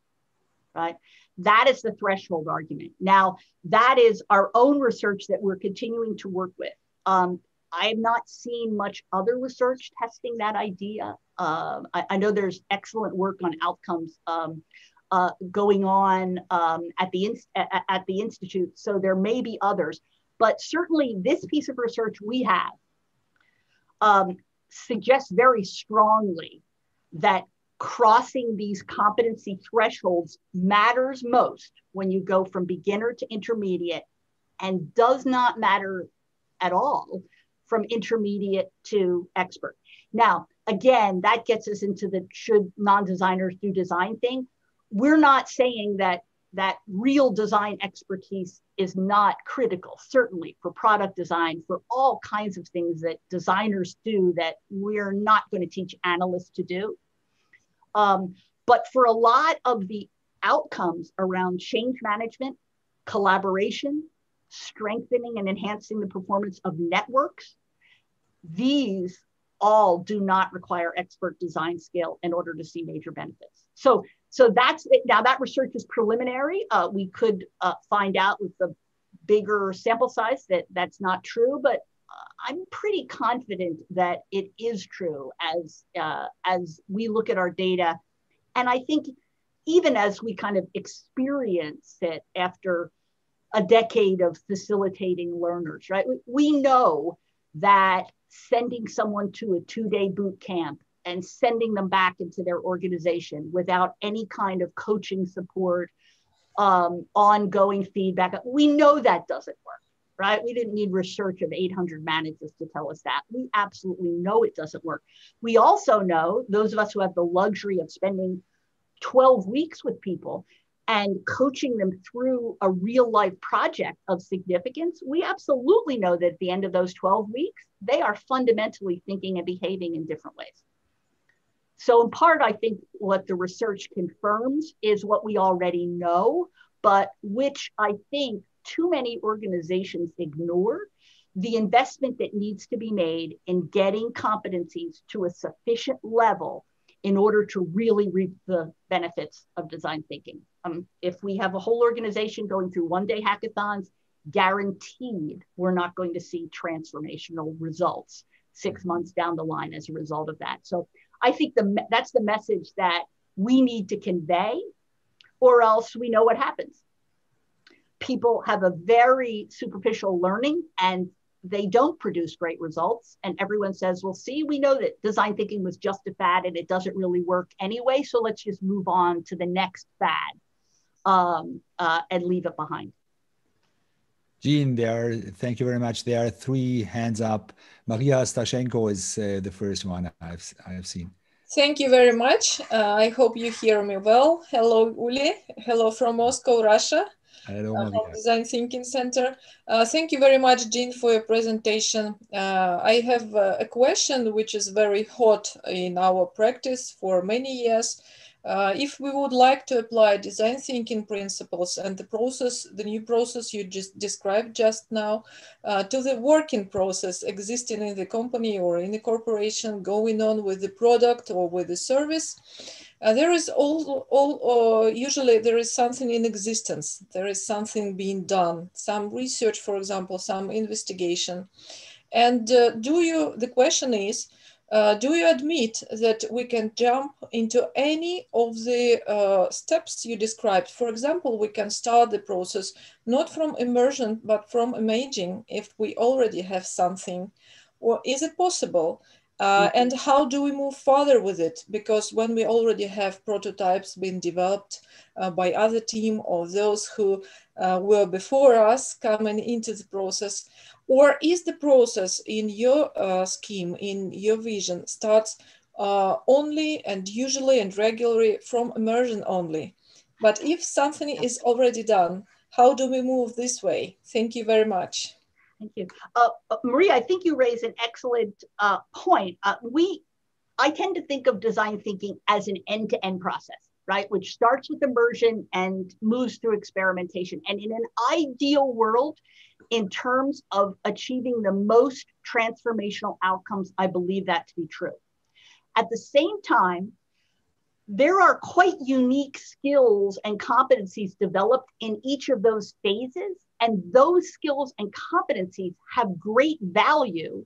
right? That is the threshold argument. Now, that is our own research that we're continuing to work with. I have not seen much other research testing that idea. I know there's excellent work on outcomes going on at the Institute, so there may be others, but certainly this piece of research we have suggests very strongly that crossing these competency thresholds matters most when you go from beginner to intermediate, and does not matter at all from intermediate to expert. Now, again, that gets us into the should non-designers do design thing. We're not saying that real design expertise is not critical, certainly for product design, for all kinds of things that designers do that we're not going to teach analysts to do. But for a lot of the outcomes around change management, collaboration, strengthening and enhancing the performance of networks, these all do not require expert design skill in order to see major benefits. So that's it. Now that research is preliminary. We could find out with the bigger sample size that that's not true, but I'm pretty confident that it is true as we look at our data. And I think even as we kind of experience it after a decade of facilitating learners, right? We know that sending someone to a 2-day boot camp and sending them back into their organization without any kind of coaching support, ongoing feedback, we know that doesn't work, right? We didn't need research of 800 managers to tell us that. We absolutely know it doesn't work. We also know, those of us who have the luxury of spending 12 weeks with people and coaching them through a real life project of significance, we absolutely know that at the end of those 12 weeks, they are fundamentally thinking and behaving in different ways. So in part, I think what the research confirms is what we already know, but which I think too many organizations ignore: the investment that needs to be made in getting competencies to a sufficient level in order to really reap the benefits of design thinking. If we have a whole organization going through 1-day hackathons, guaranteed we're not going to see transformational results 6 months down the line as a result of that. So I think that's the message that we need to convey, or else we know what happens. People have a very superficial learning and they don't produce great results. And everyone says, well, see, we know that design thinking was just a fad and it doesn't really work anyway. So let's just move on to the next fad and leave it behind. Jean, thank you very much. There are three hands up. Maria Stashenko is the first one I've seen. Thank you very much. I hope you hear me well. Hello, Uli. Hello from Moscow, Russia. Hello, Maria. From Design Thinking Center. Thank you very much, Jean, for your presentation. I have a question which is very hot in our practice for many years. If we would like to apply design thinking principles and the new process you just described just now, to the working process existing in the company or in the corporation, going on with the product or with the service, there is usually there is something in existence. There is something being done, some research, for example, some investigation. And the question is, do you admit that we can jump into any of the steps you described? For example, we can start the process not from immersion, but from imaging if we already have something. Or is it possible? And how do we move further with it? Because when we already have prototypes being developed by other team or those who were before us coming into the process, or is the process in your scheme, in your vision, starts only and usually and regularly from immersion only? But if something is already done, how do we move this way? Thank you very much. Thank you. Maria, I think you raise an excellent point. I tend to think of design thinking as an end-to-end process, right? Which starts with immersion and moves through experimentation. And in an ideal world, in terms of achieving the most transformational outcomes, I believe that to be true. At the same time, there are quite unique skills and competencies developed in each of those phases. And those skills and competencies have great value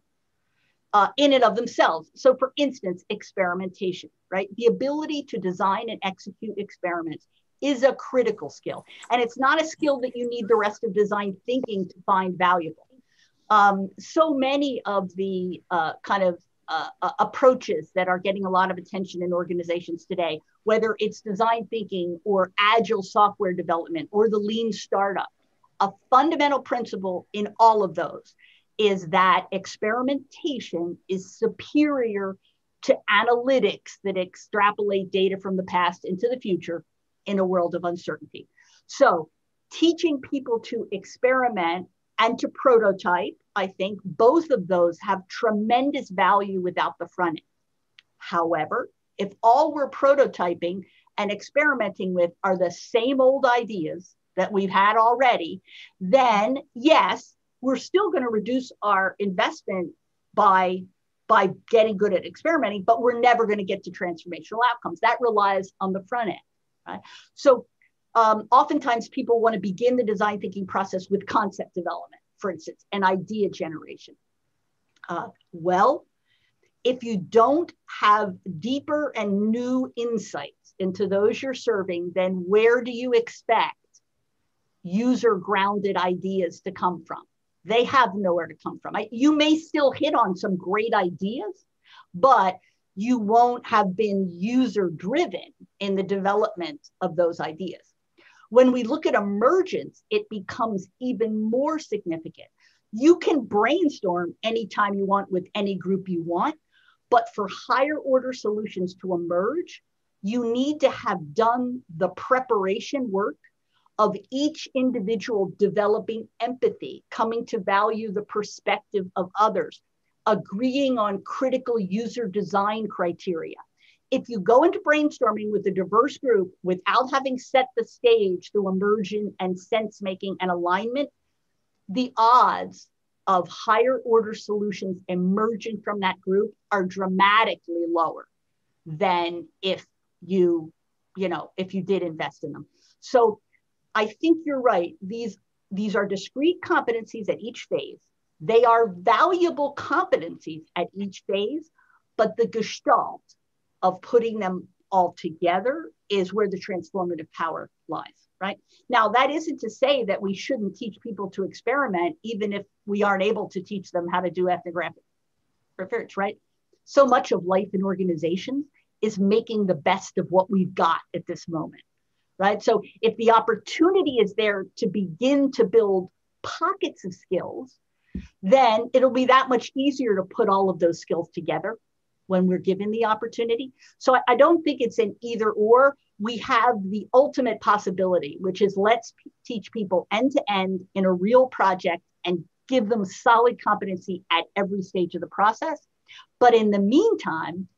in and of themselves. So for instance, experimentation, right? The ability to design and execute experiments is a critical skill. And it's not a skill that you need the rest of design thinking to find valuable. So many of the approaches that are getting a lot of attention in organizations today, whether it's design thinking or agile software development or the lean startup, a fundamental principle in all of those is that experimentation is superior to analytics that extrapolate data from the past into the future in a world of uncertainty. So teaching people to experiment and to prototype, I think both of those have tremendous value without the front end. However, if all we're prototyping and experimenting with are the same old ideas that we've had already, then yes, we're still going to reduce our investment by getting good at experimenting, but we're never going to get to transformational outcomes. That relies on the front end, right? So oftentimes people want to begin the design thinking process with concept development, for instance, and idea generation. Well, if you don't have deeper and new insights into those you're serving, then where do you expect user-grounded ideas to come from? They have nowhere to come from. You may still hit on some great ideas, but you won't have been user-driven in the development of those ideas. When we look at emergence, it becomes even more significant. You can brainstorm anytime you want with any group you want, but for higher order solutions to emerge, you need to have done the preparation work of each individual developing empathy, coming to value the perspective of others, agreeing on critical user design criteria. If you go into brainstorming with a diverse group without having set the stage through immersion and sense making and alignment, the odds of higher order solutions emerging from that group are dramatically lower than if you did invest in them. So I think you're right. These are discrete competencies at each phase. They are valuable competencies at each phase, but the gestalt of putting them all together is where the transformative power lies, right? Now, that isn't to say that we shouldn't teach people to experiment, even if we aren't able to teach them how to do ethnographic research, right? So much of life in organizations is making the best of what we've got at this moment. Right? So if the opportunity is there to begin to build pockets of skills, then it'll be that much easier to put all of those skills together when we're given the opportunity. So I don't think it's an either or. We have the ultimate possibility, which is let's teach people end to end in a real project and give them solid competency at every stage of the process. But in the meantime,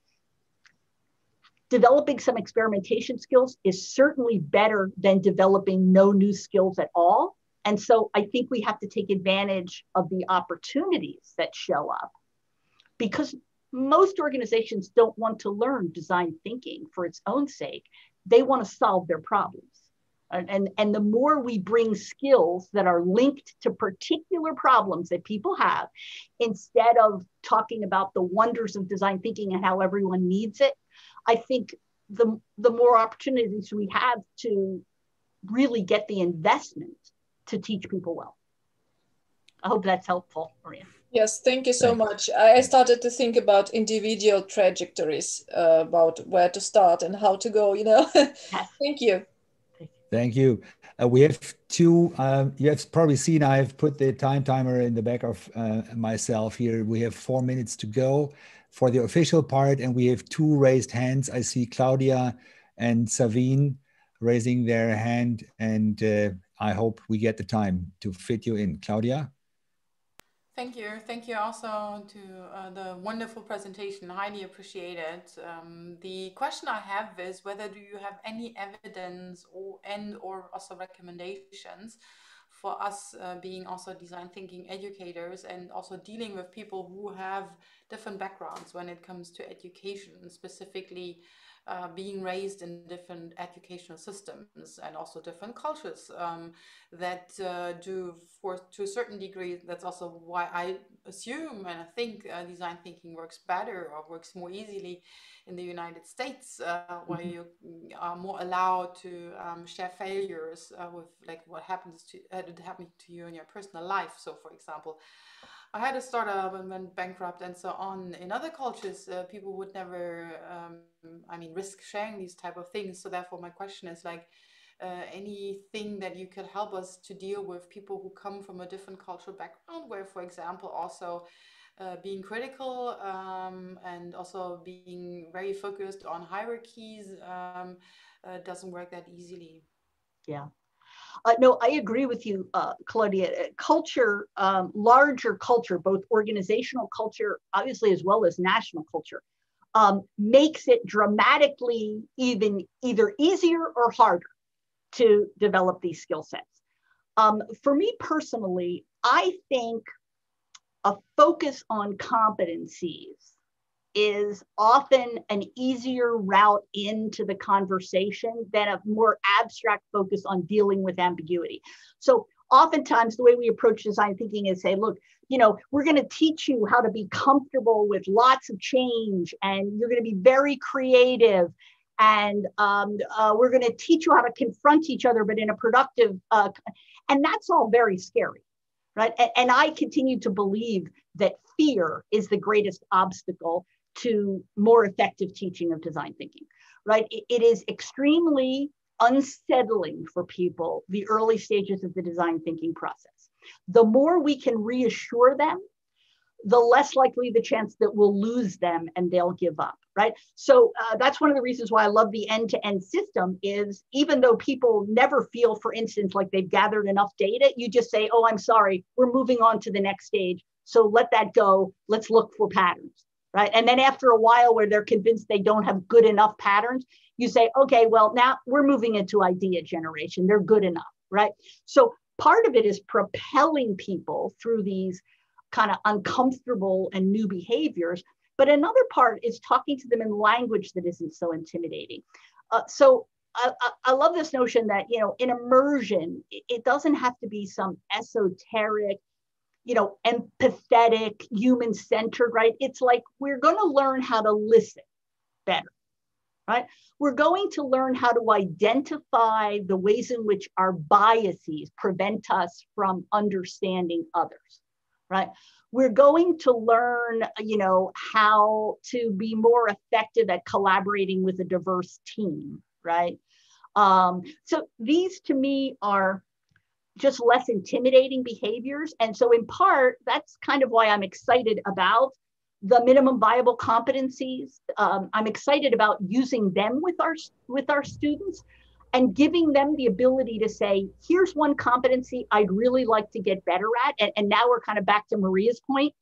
developing some experimentation skills is certainly better than developing no new skills at all. And so I think we have to take advantage of the opportunities that show up, because most organizations don't want to learn design thinking for its own sake. They want to solve their problems. And the more we bring skills that are linked to particular problems that people have, instead of talking about the wonders of design thinking and how everyone needs it, I think the more opportunities we have to really get the investment to teach people well. I hope that's helpful, Maria. Yes, thank you so much. I started to think about individual trajectories, about where to start and how to go, you know. Yes. Thank you. Thank you. We have two, you have probably seen I've put the time timer in the back of myself here. We have 4 minutes to go for the official part, and we have 2 raised hands. I see Claudia and Savine raising their hand, and I hope we get the time to fit you in. Claudia? Thank you. Thank you also to the wonderful presentation. Highly appreciated. The question I have is whether do you have any evidence or also recommendations for us being also design thinking educators and also dealing with people who have different backgrounds when it comes to education, specifically being raised in different educational systems and also different cultures that do, to a certain degree, that's also why I assume and I think design thinking works better or works more easily in the United States, where you are more allowed to share failures with like what happens to you in your personal life. So for example, I had a startup and went bankrupt and so on. In other cultures, people would never, risk sharing these type of things. So therefore, my question is like, anything that you could help us to deal with people who come from a different cultural background, where, for example, also being critical and also being very focused on hierarchies doesn't work that easily. Yeah. No, I agree with you, Claudia. Culture, larger culture, both organizational culture, obviously, as well as national culture, makes it dramatically either easier or harder to develop these skill sets. For me personally, I think a focus on competencies is often an easier route into the conversation than a more abstract focus on dealing with ambiguity. So oftentimes the way we approach design thinking is say, look, we're going to teach you how to be comfortable with lots of change, and you're going to be very creative, and we're going to teach you how to confront each other, but in a productive, and that's all very scary, right? And I continue to believe that fear is the greatest obstacle to more effective teaching of design thinking, right? It is extremely unsettling for people, the early stages of the design thinking process. The more we can reassure them, the less likely the chance that we'll lose them and they'll give up, right? So that's one of the reasons why I love the end-to-end system is even though people never feel, for instance, like they've gathered enough data, you just say, oh, I'm sorry, we're moving on to the next stage. So let that go. Let's look for patterns, right? And then after a while where they're convinced they don't have good enough patterns, you say, okay, well, now we're moving into idea generation. They're good enough, right? So part of it is propelling people through these kind of uncomfortable and new behaviors. But another part is talking to them in language that isn't so intimidating. So I love this notion that, in immersion, it doesn't have to be some esoteric, empathetic, human-centered, right? It's like we're going to learn how to listen better, right? We're going to learn how to identify the ways in which our biases prevent us from understanding others, right? We're going to learn, how to be more effective at collaborating with a diverse team, right? So these to me are just less intimidating behaviors. And so in part, that's kind of why I'm excited about the minimum viable competencies. I'm excited about using them with our students and giving them the ability to say, here's one competency I'd really like to get better at. And now we're kind of back to Maria's point.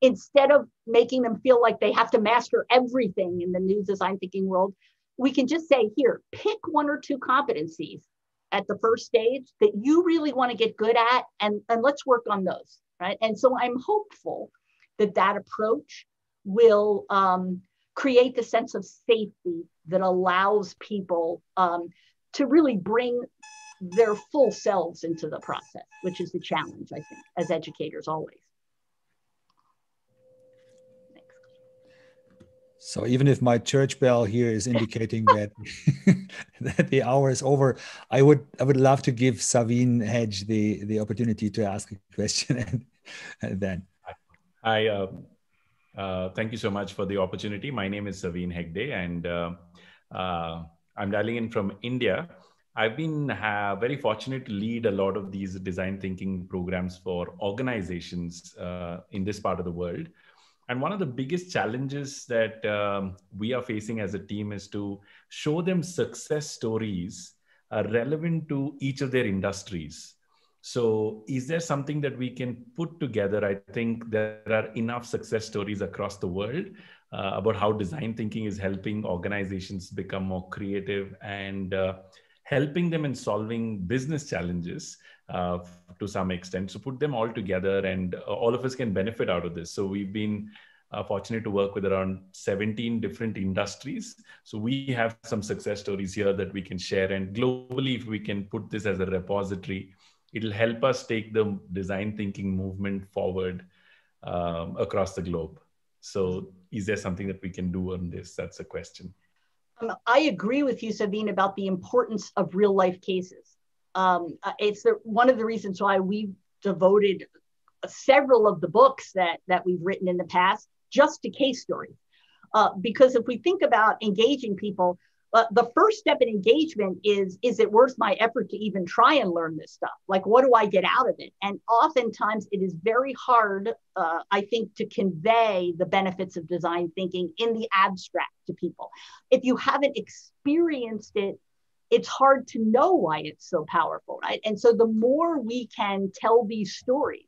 Instead of making them feel like they have to master everything in the new design thinking world, we can just say, here, pick one or two competencies at the first stage that you really want to get good at, and let's work on those, right? And so I'm hopeful that that approach will create the sense of safety that allows people to really bring their full selves into the process, which is the challenge, I think, as educators always. So even if my church bell here is indicating that that the hour is over, I would love to give Sabine Hedge the opportunity to ask a question, and then. Hi, thank you so much for the opportunity. My name is Sabine Hegde, and I'm dialing in from India. I've been very fortunate to lead a lot of these design thinking programs for organizations in this part of the world. And one of the biggest challenges that we are facing as a team is to show them success stories relevant to each of their industries. So is there something that we can put together? I think there are enough success stories across the world about how design thinking is helping organizations become more creative and helping them in solving business challenges to some extent. So put them all together, and all of us can benefit out of this. So we've been fortunate to work with around 17 different industries. So we have some success stories here that we can share. And globally, if we can put this as a repository, it'll help us take the design thinking movement forward across the globe. So is there something that we can do on this? That's a question. I agree with you, Sabine, about the importance of real life cases. It's one of the reasons why we've devoted several of the books that we've written in the past just to case stories. Because if we think about engaging people, the first step in engagement is it worth my effort to even try and learn this stuff? Like, what do I get out of it? And oftentimes it is very hard, I think, to convey the benefits of design thinking in the abstract to people. If you haven't experienced it, it's hard to know why it's so powerful, right? And so the more we can tell these stories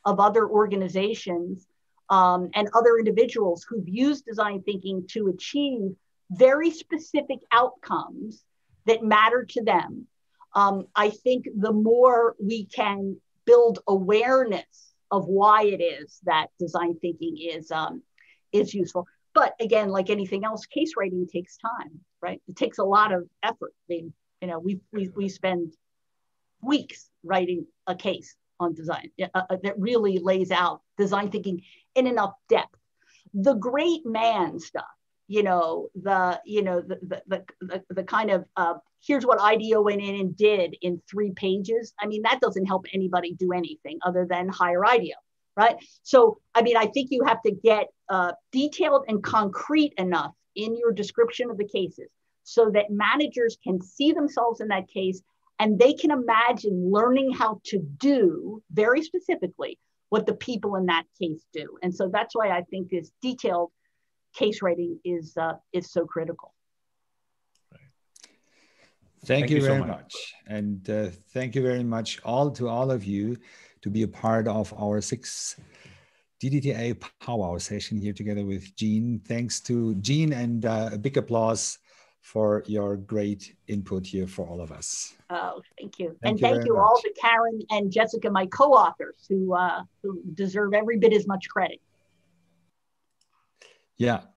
of other organizations and other individuals who've used design thinking to achieve very specific outcomes that matter to them, I think the more we can build awareness of why it is that design thinking is useful. But again, like anything else, case writing takes time, right? It takes a lot of effort. We spend weeks writing a case on design that really lays out design thinking in enough depth. The great man stuff, the kind of here's what IDEO went in and did in 3 pages. I mean, that doesn't help anybody do anything other than hire IDEO, right? So, I mean, I think you have to get detailed and concrete enough in your description of the cases so that managers can see themselves in that case and they can imagine learning how to do very specifically what the people in that case do. And so that's why I think this detailed case writing is so critical. Thank you very much. And thank you very much to all of you to be a part of our 6th GDTA Power session here together with Jeanne. Thanks to Jeanne, and a big applause for your great input here for all of us. Oh, thank you. And thank you all to Karen and Jessica, my co-authors, who deserve every bit as much credit. Yeah.